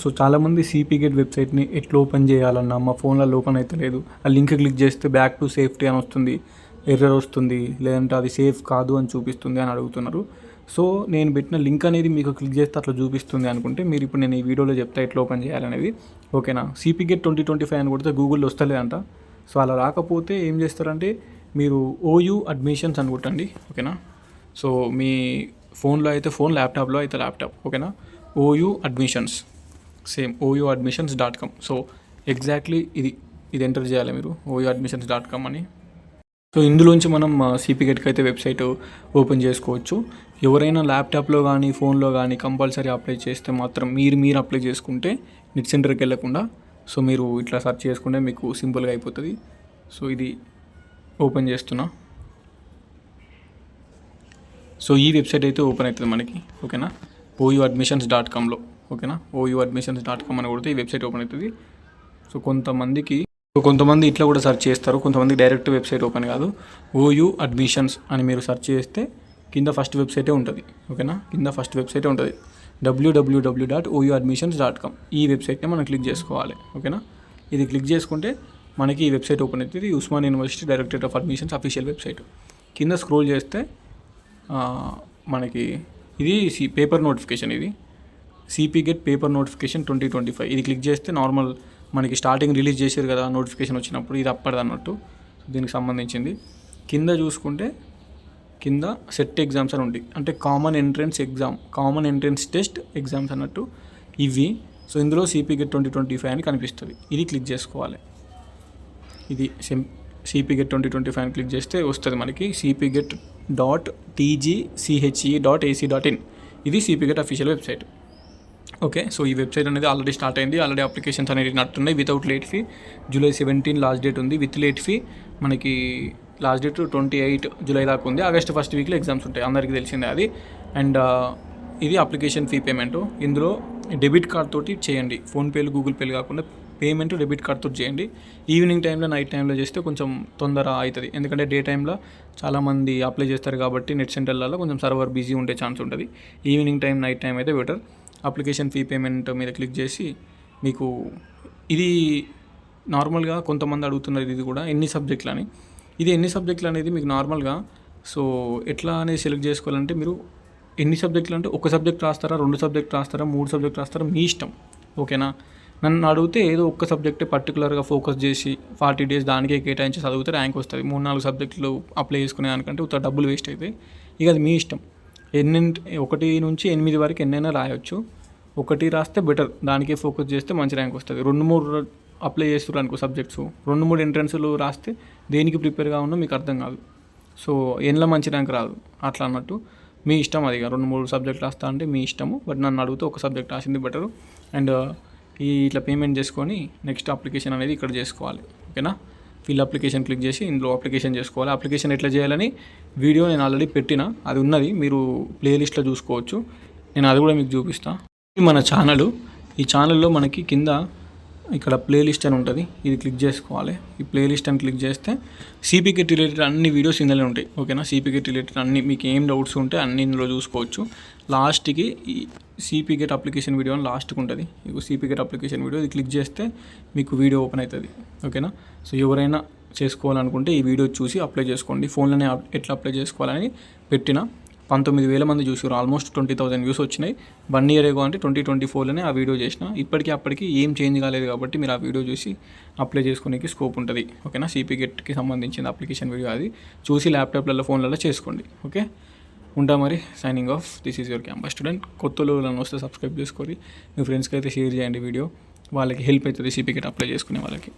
So చాలామంది CP gate వెబ్సైట్ని ఎట్లా ఓపెన్ చేయాలన్నా మా ఫోన్లో ఓపెన్ అయితే లేదు. ఆ లింక్ క్లిక్ చేస్తే బ్యాక్ టు సేఫ్టీ అని వస్తుంది, ఎర్రర్ వస్తుంది, లేదంటే అది సేఫ్ కాదు అని చూపిస్తుంది అని అడుగుతున్నారు. సో నేను పెట్టిన లింక్ అనేది మీకు క్లిక్ చేస్తే అట్లా చూపిస్తుంది అనుకుంటే మీరు ఇప్పుడు నేను ఈ వీడియోలో చెప్తా ఎట్లా ఓపెన్ చేయాలనేది. ఓకేనా. సిపి గేట్ 2025 అని కొడితే గూగుల్లో వస్తలేదంట. సో అలా రాకపోతే ఏం చేస్తారంటే మీరు ఓయూ అడ్మిషన్స్ అని కొట్టండి. ఓకేనా. సో మీ ఫోన్లో అయితే ఫోన్, ల్యాప్టాప్లో అయితే ల్యాప్టాప్. ఓకేనా. OU admissions, same OUadmissions.com. So exactly ఇది ఎంటర్ చేయాలి మీరు, OUadmissions.com అని. సో ఇందులోంచి మనం సిపి గేట్కి అయితే వెబ్సైట్ ఓపెన్ చేసుకోవచ్చు. ఎవరైనా ల్యాప్టాప్లో కానీ ఫోన్లో కానీ కంపల్సరీ అప్లై చేస్తే మాత్రం మీరు అప్లై చేసుకుంటే నెట్ సెంటర్కి వెళ్ళకుండా, సో మీరు ఇట్లా సెర్చ్ చేసుకుంటే మీకు సింపుల్గా అయిపోతుంది. సో ఇది ఓపెన్ చేస్తున్నా. సో ఈ వెబ్సైట్ అయితే ఓపెన్ అవుతుంది మనకి. ఓకేనా. OUadmissions.comలో. ఓకేనా. OUadmissions.com అని కొడితే ఈ వెబ్సైట్ ఓపెన్ అవుతుంది. సో కొంతమంది ఇట్లా కూడా సెర్చ్ చేస్తారు, కొంతమంది డైరెక్ట్ వెబ్సైట్ ఓపెన్ కాదు. OU అడ్మిషన్స్ అని మీరు సెర్చ్ చేస్తే కింద ఫస్ట్ వెబ్సైటే ఉంటుంది. ఓకేనా. కింద ఫస్ట్ వెబ్సైటే ఉంటుంది, www.ouadmissions.com. ఈ వెబ్సైట్ని మనం క్లిక్ చేసుకోవాలి. ఓకేనా. ఇది క్లిక్ చేసుకుంటే మనకి ఈ వెబ్సైట్ ఓపెన్ అవుతుంది. Osmania university directorate of admissions official website. కింద స్క్రోల్ చేస్తే మనకి ఇది పేపర్ నోటిఫికేషన్, ఇది సిపి గేట్ పేపర్ నోటిఫికేషన్ 2025. ఇది క్లిక్ చేస్తే నార్మల్ మనకి స్టార్టింగ్ రిలీజ్ చేశారు కదా నోటిఫికేషన్ వచ్చినప్పుడు, ఇది అప్పటిది అన్నట్టు దీనికి సంబంధించింది. కింద చూసుకుంటే కింద సెట్ ఎగ్జామ్స్ అని ఉంటాయి, అంటే common entrance exam, common entrance test exams అన్నట్టు ఇవి. సో ఇందులో సిపి గేట్ 2025 అని కనిపిస్తుంది, ఇది క్లిక్ చేసుకోవాలి. ఇది సిపి గేట్ 2025 అని క్లిక్ చేస్తే వస్తుంది మనకి cpget.tgche.ac.in. ఇది CP GET official website. Okay. So ఈ వెబ్సైట్ అనేది ఆల్రెడీ స్టార్ట్ అయింది, ఆల్రెడీ అప్లికేషన్స్ అనేది నడుతున్నాయి. Without late fee July 17 last date ఉంది. విత్ లేట్ ఫీ మనకి లాస్ట్ డేట్ 28 జూలై దాకా ఉంది. ఆగస్ట్ ఫస్ట్ వీక్లో ఎగ్జామ్స్ ఉంటాయి, అందరికీ తెలిసిందే అది. అండ్ ఇది అప్లికేషన్ ఫీ పేమెంట్. ఇందులో డెబిట్ కార్డ్ తోటి చేయండి, ఫోన్పేలు గూగుల్ పేలు కాకుండా పేమెంట్ డెబిట్ కార్డ్ తోటి చేయండి. ఈవినింగ్ టైంలో, నైట్ టైంలో చేస్తే కొంచెం తొందర అవుతుంది, ఎందుకంటే డే టైంలో చాలామంది అప్లై చేస్తారు కాబట్టి నెట్ సెంటర్లలో కొంచెం సర్వర్ బిజీ ఉండే ఛాన్స్ ఉంటుంది. ఈవినింగ్ టైం, నైట్ టైం అయితే బెటర్. అప్లికేషన్ ఫీ పేమెంట్ మీద క్లిక్ చేసి మీకు ఇది నార్మల్గా కొంతమంది అడుగుతున్నారు ఇది కూడా ఎన్ని సబ్జెక్టులు అని. ఇది ఎన్ని సబ్జెక్టులు అనేది మీకు నార్మల్గా సో ఎట్లా అనేది సెలెక్ట్ చేసుకోవాలంటే మీరు ఎన్ని సబ్జెక్టులు అంటే ఒక సబ్జెక్ట్ రాస్తారా, 2 సబ్జెక్ట్ రాస్తారా, 3 సబ్జెక్ట్ రాస్తారా, మీ ఇష్టం. ఓకేనా. నన్ను అడిగితే ఏదో ఒక్క సబ్జెక్టే పర్టికులర్గా ఫోకస్ చేసి 40 డేస్ దానికే కేటాయించి చదివితే ర్యాంక్ వస్తుంది. 3-4 సబ్జెక్టులు అప్లై చేసుకునే దానికంటే ఉత్త డబ్బులు వేస్ట్ అవుతాయి. ఇక అది మీ ఇష్టం. 1 నుంచి 8 వరకు ఎన్నైనా రాయొచ్చు. 1 రాస్తే బెటర్, దానికే ఫోకస్ చేస్తే మంచి ర్యాంక్ వస్తుంది. 2-3 అప్లై చేస్తారు అనుకో సబ్జెక్ట్స్, 2-3 ఎంట్రన్స్లు రాస్తే దేనికి ప్రిపేర్గా ఉన్నా మీకు అర్థం కాదు. సో ఎన్లో మంచి ర్యాంక్ రాదు అట్లా అన్నట్టు. మీ ఇష్టం అది. 2-3 సబ్జెక్ట్ రాస్తా అంటే మీ ఇష్టము. బట్ నన్ను అడిగితే ఒక సబ్జెక్ట్ రాసింది బెటరు. అండ్ ఇట్లా పేమెంట్ చేసుకొని నెక్స్ట్ అప్లికేషన్ అనేది ఇక్కడ చేసుకోవాలి. ఓకేనా. ఫిల్ అప్లికేషన్ క్లిక్ చేసి ఇందులో అప్లికేషన్ చేసుకోవాలి. అప్లికేషన్ ఎట్లా చేయాలని వీడియో నేను ఆల్రెడీ పెట్టిన, అది ఉన్నది, మీరు ప్లేలిస్ట్లో చూసుకోవచ్చు. నేను అది కూడా మీకు చూపిస్తాను. ఇది మన ఛానల్. ఈ ఛానల్లో మనకి కింద ఇక్కడ ప్లేలిస్ట్ అని ఉంటుంది, ఇది క్లిక్ చేసుకోవాలి. ఈ ప్లేలిస్ట్ అని క్లిక్ చేస్తే సిపి గేట్ రిలేటెడ్ అన్ని వీడియోస్ ఇందులో ఉంటాయి. ఓకేనా. సిపి గేట్ రిలేటెడ్ అన్ని మీకు ఏం డౌట్స్ ఉంటే అన్ని ఇందులో చూసుకోవచ్చు. లాస్ట్కి ఈ సిపి గేట్ అప్లికేషన్ వీడియో అని లాస్ట్కి ఉంటుంది. ఇక సిపి గేట్ అప్లికేషన్ వీడియో ఇది క్లిక్ చేస్తే మీకు వీడియో ఓపెన్ అవుతుంది. ఓకేనా. సో ఎవరైనా చేసుకోవాలనుకుంటే ఈ వీడియో చూసి అప్లై చేసుకోండి. ఫోన్లోనే ఎట్లా అప్లై చేసుకోవాలని పెట్టిన 19,000 మంది చూసారు, ఆల్మోస్ట్ 20,000 వ్యూస్ వచ్చినాయి. 1 ఇయర్ ఏగో అంటే 2024లోనే ఆ వీడియో చేసిన. ఇప్పటికీ అప్పటికి ఏం చేంజ్ కాలేదు కాబట్టి మీరు ఆ వీడియో చూసి అప్లై చేసుకోనికి స్కోప్ ఉంటుంది. ఓకేనా. సిపి గేట్కి సంబంధించిన అప్లికేషన్ వీడియో అది చూసి ల్యాప్టాప్లలో, ఫోన్లలో చేసుకోండి. ఓకే. ఉంటా మరి. Signing off. This is your campus student. కొత్తలో వస్తే సబ్స్క్రైబ్ చేసుకోండి, మీ ఫ్రెండ్స్కి అయితే షేర్ చేయండి వీడియో, వాళ్ళకి హెల్ప్ అవుతుంది సిపి గేట్ అప్లై చేసుకునే వాళ్ళకి.